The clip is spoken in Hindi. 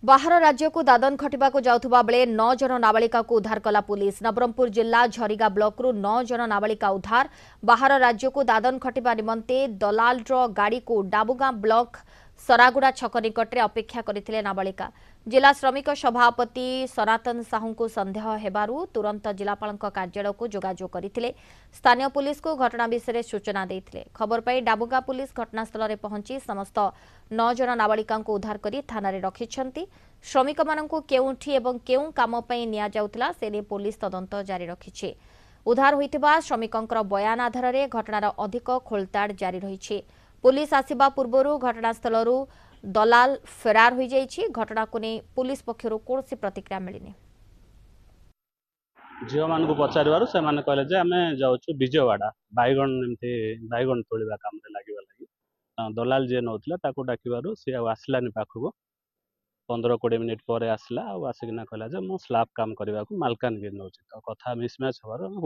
बाहर राज्य को दादन खटिबा जाउथुबा बेले 9 जन नाबालिका को उद्धार कला पुलिस। नवरंगपुर जिला झरिगा ब्लॉक रु 9 जन नाबालिका उद्धार। बाहर राज्य को दादन खटिबा निमंते दलाल गाड़ी को डाबुगां ब्लॉक सरागुड़ा छक निकटरे अपेक्षा करथिले नाबालिका। जिला श्रमिक सभापति सनातन साहू को संदेह हेबारु तुरंत जिलापालक कार्यालय को जोगाजोग करथिले। स्थानीय पुलिस को घटना विषय सूचना देथिले। खबर पाई डाबुगां पुलिस घटनास्थल में पहुंची समस्त 9 जन नाबालिका को उद्धार करी थाना रे रखिछंती। श्रमिक मानक केउठी एवं केउ काम पई निया जाउतला सेने पुलिस तदंत जारी रखिछे। उद्धार होइतिबा श्रमिकंकर बयान आधार में घटनार अधिक खोलताड़ जारी रहिछे। पुलिस आसिबा पूर्वरु घटनास्थलरू दलाल फेरार हो जाइछि। घटना को नहीं पुलिस पक्षरु कोनोसी प्रतिक्रिया मिलिनी। झील मान को पचार से कहले जे आमे जाऊँ विजयवाड़ा बैगण एमती बैगण तोड़ा कम लगे लगी दलाल जी नौला डाक सी आसलानी पाखक 15-20 मिनिट पर आसला आसिकना कहला जे मु स्लाब काम करने को मालकानगिरी नौ तो कथा मिसमैच हबार